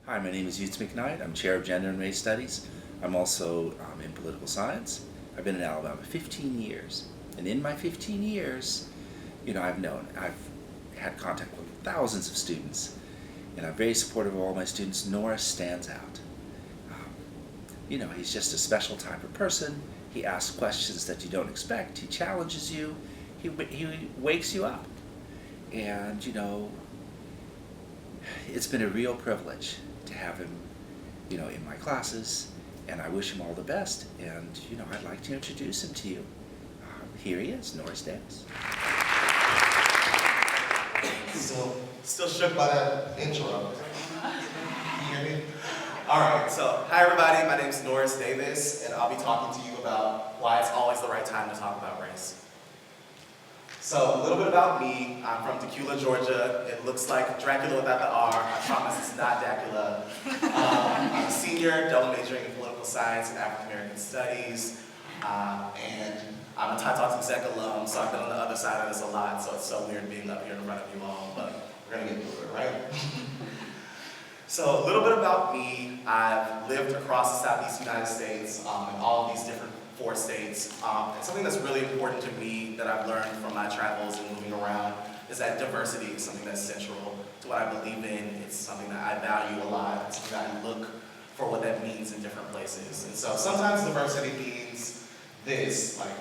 Hi, my name is Utes McKnight. I'm Chair of Gender and Race Studies. I'm also in political science. I've been in Alabama 15 years. And in my 15 years, I've had contact with thousands of students. And I'm very supportive of all my students. Norris stands out. He's just a special type of person. He asks questions that you don't expect. He challenges you. He wakes you up. And, it's been a real privilege to have him, in my classes, and I wish him all the best. And, I'd like to introduce him to you. Here he is, Norris Davis. Still shook by that intro. You hear me? All right, so hi everybody, my name is Norris Davis, and I'll be talking to you about why it's always the right time to talk about race. So a little bit about me. I'm from Tequila, Georgia. It looks like Dracula without the R. I promise it's not Dracula. I'm a senior, double majoring in political science and African American studies. And I'm a Tata Exec alum, so I've been on the other side of this a lot, so it's so weird being up here in front of you all, but we're gonna get through it, right? So a little bit about me. I've lived across the Southeast United States in all of these different 4 states. And something that's really important to me that I've learned from my travels and moving around is that diversity is something that's central to what I believe in. It's something that I value a lot. It's something that I look for what that means in different places. And so sometimes diversity means this, like,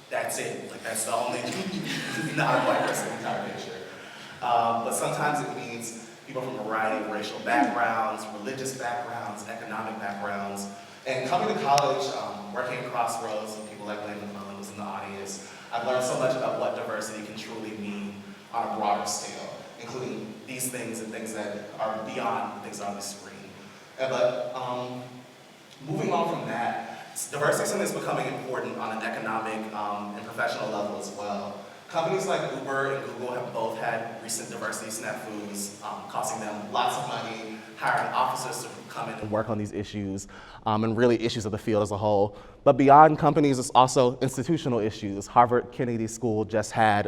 that's it. Like, that's the only, not a white person in the entire picture. But sometimes it means people from a variety of racial backgrounds, religious backgrounds, economic backgrounds. And coming to college, working at Crossroads, and people like Lynn McClellan was in the audience, I've learned so much about what diversity can truly mean on a broader scale, including these things and things that are beyond things on the screen. But moving on from that, diversity is something that's becoming important on an economic and professional level as well. Companies like Uber and Google have both had recent diversity snafus, costing them lots of money, hiring officers to come in and work on these issues, and really issues of the field as a whole. But beyond companies, it's also institutional issues. Harvard Kennedy School just had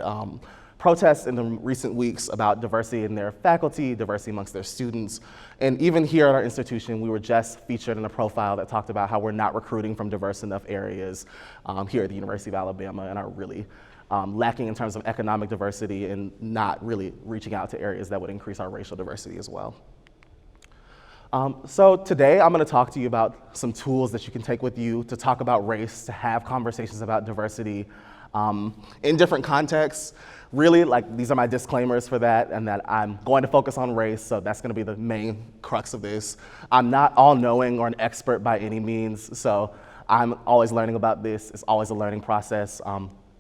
protests in the recent weeks about diversity in their faculty, diversity amongst their students. And even here at our institution, we were just featured in a profile that talked about how we're not recruiting from diverse enough areas here at the University of Alabama and are really lacking in terms of economic diversity and not really reaching out to areas that would increase our racial diversity as well. So today I'm going to talk to you about some tools that you can take with you to talk about race, to have conversations about diversity in different contexts. Really, like, these are my disclaimers for that, and that I'm going to focus on race, so that's going to be the main crux of this. I'm not all-knowing or an expert by any means, so I'm always learning about this. It's always a learning process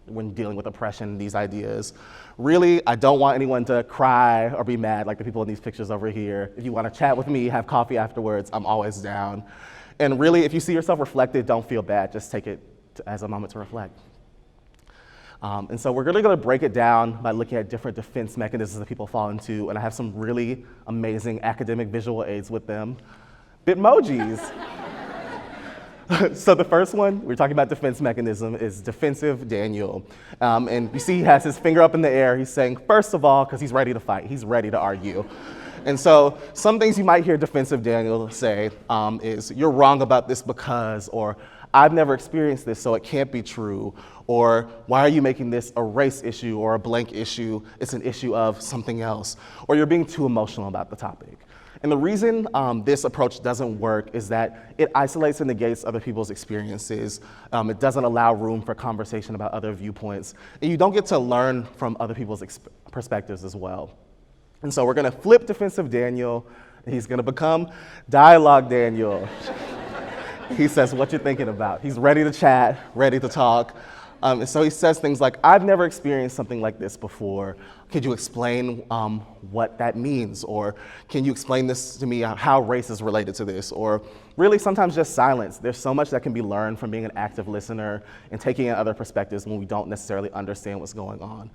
when dealing with oppression and these ideas. Really, I don't want anyone to cry or be mad like the people in these pictures over here. If you want to chat with me, have coffee afterwards, I'm always down. And really, if you see yourself reflected, don't feel bad. Just take it as a moment to reflect. And so we're really going to break it down by looking at different defense mechanisms that people fall into, and I have some really amazing academic visual aids with them. Bitmojis. So the first one, we're talking about defense mechanism, is defensive Daniel. And you see he has his finger up in the air. He's saying, first of all, because he's ready to fight, he's ready to argue. And so some things you might hear defensive Daniel say is, you're wrong about this because, or I've never experienced this, so it can't be true, or why are you making this a race issue or a blank issue? It's an issue of something else, or you're being too emotional about the topic. And the reason this approach doesn't work is that it isolates and negates other people's experiences. It doesn't allow room for conversation about other viewpoints. And you don't get to learn from other people's perspectives as well. And so we're going to flip defensive Daniel, and he's going to become dialogue Daniel. He says, what you're thinking about. He's ready to chat, ready to talk. And so he says things like, I've never experienced something like this before. Could you explain what that means? Or can you explain this to me, how race is related to this? Or really sometimes just silence. There's so much that can be learned from being an active listener and taking in other perspectives when we don't necessarily understand what's going on.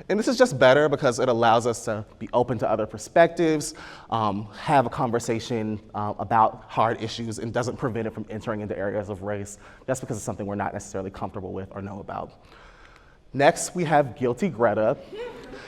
And this is just better because it allows us to be open to other perspectives, have a conversation about hard issues, and doesn't prevent it from entering into areas of race just because it's something we're not necessarily comfortable with or know about. Next, we have guilty Greta.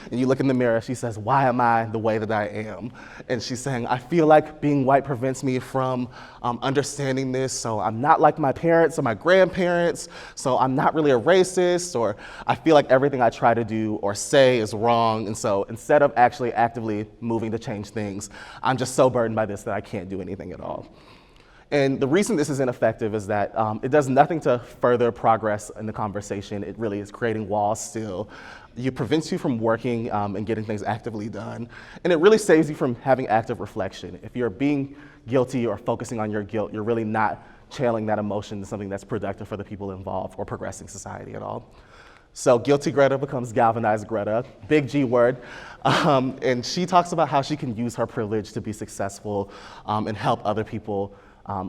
And you look in the mirror, she says, why am I the way that I am? And she's saying, I feel like being white prevents me from understanding this, so I'm not like my parents or my grandparents, so I'm not really a racist, or I feel like everything I try to do or say is wrong, and so instead of actually actively moving to change things, I'm just so burdened by this that I can't do anything at all. And the reason this is ineffective is that it does nothing to further progress in the conversation. It really is creating walls still. It prevents you from working and getting things actively done. And it really saves you from having active reflection. If you're being guilty or focusing on your guilt, you're really not channeling that emotion to something that's productive for the people involved or progressing society at all. So guilty Greta becomes galvanized Greta, big G word. And she talks about how she can use her privilege to be successful and help other people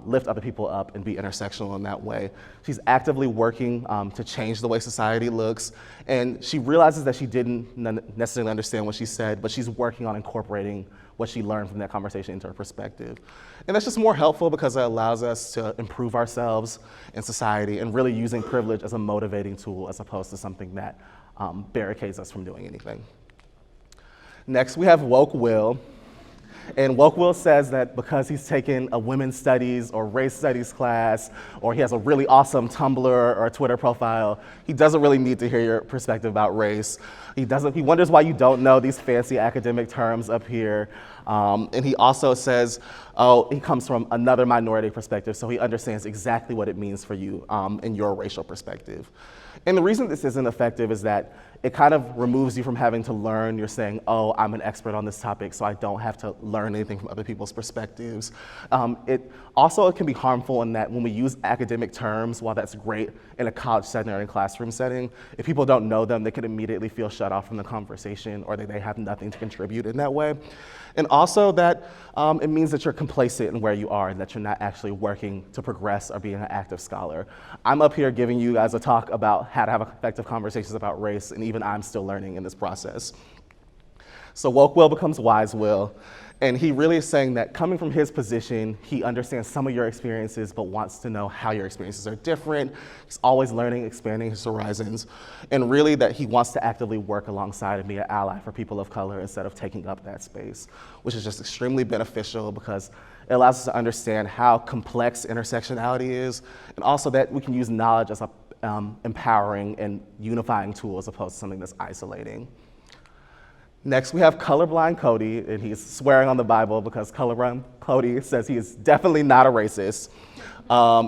lift other people up and be intersectional in that way. She's actively working to change the way society looks, and she realizes that she didn't necessarily understand what she said, but she's working on incorporating what she learned from that conversation into her perspective. And that's just more helpful because it allows us to improve ourselves in society and really using privilege as a motivating tool as opposed to something that barricades us from doing anything. Next, we have Woke Will. And Woke Will says that because he's taken a women's studies or race studies class, or he has a really awesome Tumblr or Twitter profile, he doesn't really need to hear your perspective about race. He wonders why you don't know these fancy academic terms up here. And he also says, oh, he comes from another minority perspective, so he understands exactly what it means for you in your racial perspective. And the reason this isn't effective is that it kind of removes you from having to learn. You're saying, oh, I'm an expert on this topic, so I don't have to learn anything from other people's perspectives. It can be harmful in that when we use academic terms, while that's great in a college setting or in a classroom setting, if people don't know them, they can immediately feel shut off from the conversation or that they have nothing to contribute in that way. And also that it means that you're complacent in where you are and that you're not actually working to progress or being an active scholar. I'm up here giving you guys a talk about how to have effective conversations about race, and even I'm still learning in this process. So Woke Will becomes Wise Will, and he really is saying that coming from his position, he understands some of your experiences, but wants to know how your experiences are different. He's always learning, expanding his horizons, and really that he wants to actively work alongside and be an ally for people of color instead of taking up that space, which is just extremely beneficial because it allows us to understand how complex intersectionality is, and also that we can use knowledge as an empowering and unifying tool as opposed to something that's isolating. Next, we have colorblind Cody, and he's swearing on the Bible because colorblind Cody says he is definitely not a racist.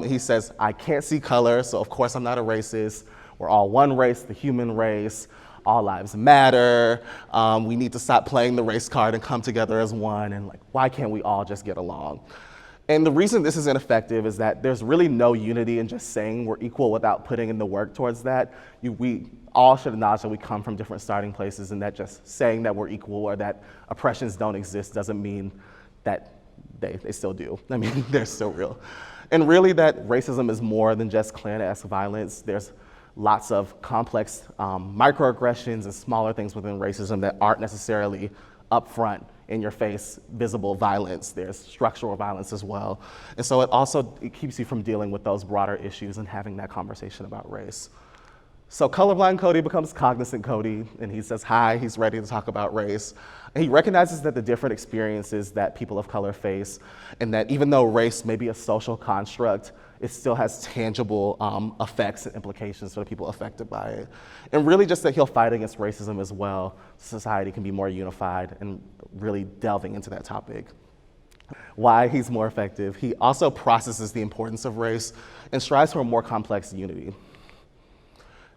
He says, I can't see color, so of course I'm not a racist. We're all one race, the human race. All lives matter. We need to stop playing the race card and come together as one, and why can't we all just get along? And the reason this is ineffective is that there's really no unity in just saying we're equal without putting in the work towards that. We all should acknowledge that we come from different starting places, and that just saying that we're equal or that oppressions don't exist doesn't mean that they still do. I mean, they're still real. And really that racism is more than just Klan-esque violence. There's lots of complex microaggressions and smaller things within racism that aren't necessarily upfront, in your face, visible violence. There's structural violence as well. And so it keeps you from dealing with those broader issues and having that conversation about race. So colorblind Cody becomes cognizant Cody, and he says hi, he's ready to talk about race. And he recognizes that the different experiences that people of color face, and that even though race may be a social construct, it still has tangible effects and implications for the people affected by it. And really just that he'll fight against racism as well. Society can be more unified and really delving into that topic. Why he's more effective. He also processes the importance of race and strives for a more complex unity.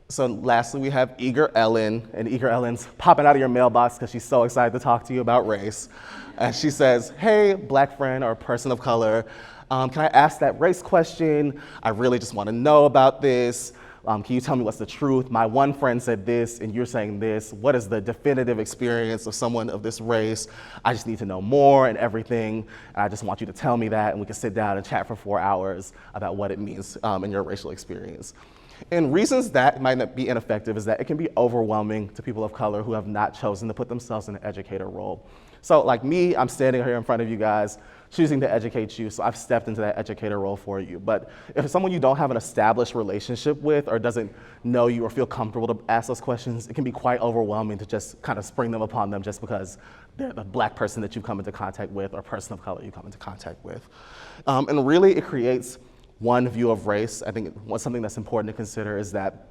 So lastly, we have Eager Ellen, and Eager Ellen's popping out of your mailbox because she's so excited to talk to you about race. And she says, hey, black friend or person of color, can I ask that race question? I really just want to know about this. Can you tell me what's the truth? My one friend said this, and you're saying this. What is the definitive experience of someone of this race? I just need to know more and everything, and I just want you to tell me that, and we can sit down and chat for 4 hours about what it means in your racial experience. And reasons that might not be ineffective is that it can be overwhelming to people of color who have not chosen to put themselves in an educator role. So like me, I'm standing here in front of you guys choosing to educate you, so I've stepped into that educator role for you. But if it's someone you don't have an established relationship with or doesn't know you or feel comfortable to ask those questions, it can be quite overwhelming to just kind of spring them upon them just because they're the Black person that you've come into contact with or person of color you come into contact with. And really, it creates one view of race. I think something that's important to consider is that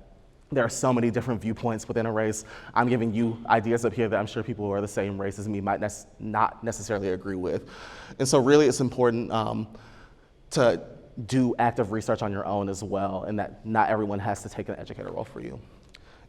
there are so many different viewpoints within a race. I'm giving you ideas up here that I'm sure people who are the same race as me might not necessarily agree with. And so really it's important to do active research on your own as well, and that not everyone has to take an educator role for you.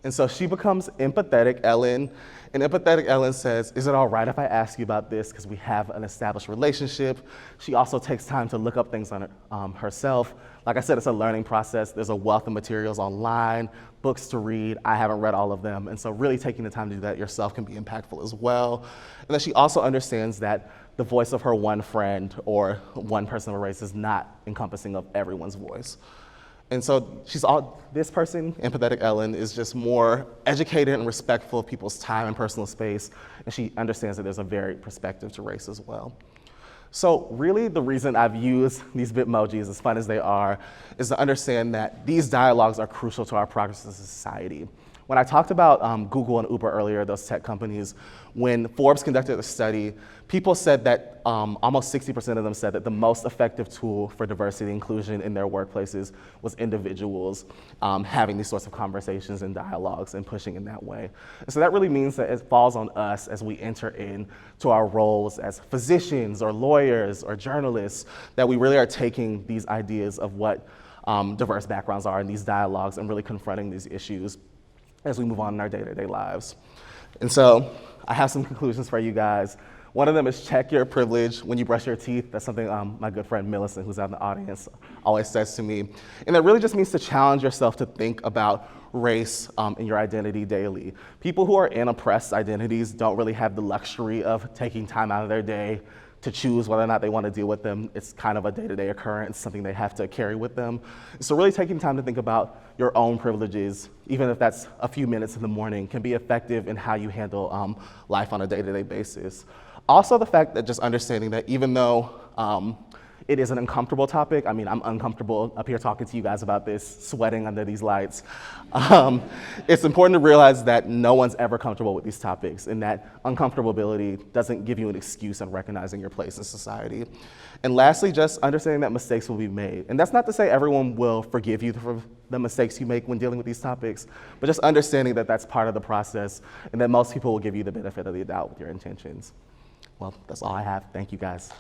And so she becomes empathetic Ellen, and empathetic Ellen says, is it all right if I ask you about this because we have an established relationship? She also takes time to look up things on it, herself. Like I said, it's a learning process. There's a wealth of materials online, books to read. I haven't read all of them, and so really taking the time to do that yourself can be impactful as well. And then she also understands that the voice of her one friend or one person of a race is not encompassing of everyone's voice. And so this person, empathetic Ellen, is just more educated and respectful of people's time and personal space, and she understands that there's a varied perspective to race as well. So really the reason I've used these Bitmojis, as fun as they are, is to understand that these dialogues are crucial to our progress as a society. When I talked about Google and Uber earlier, those tech companies, when Forbes conducted a study, people said that almost 60% of them said that the most effective tool for diversity and inclusion in their workplaces was individuals having these sorts of conversations and dialogues and pushing in that way. And so that really means that it falls on us as we enter into our roles as physicians or lawyers or journalists, that we really are taking these ideas of what diverse backgrounds are in these dialogues and really confronting these issues as we move on in our day-to-day lives. And so I have some conclusions for you guys. One of them is check your privilege when you brush your teeth. That's something my good friend Millicent, who's out in the audience, always says to me. And that really just means to challenge yourself to think about race in your identity daily. People who are in oppressed identities don't really have the luxury of taking time out of their day to choose whether or not they want to deal with them. It's kind of a day-to-day occurrence, something they have to carry with them. So really taking time to think about your own privileges, even if that's a few minutes in the morning, can be effective in how you handle life on a day-to-day basis. Also the fact that just understanding that even though it is an uncomfortable topic. I mean, I'm uncomfortable up here talking to you guys about this, sweating under these lights. It's important to realize that no one's ever comfortable with these topics, and that uncomfortability doesn't give you an excuse on recognizing your place in society. And lastly, just understanding that mistakes will be made. And that's not to say everyone will forgive you for the mistakes you make when dealing with these topics, but just understanding that that's part of the process, and that most people will give you the benefit of the doubt with your intentions. Well, that's all I have. Thank you, guys.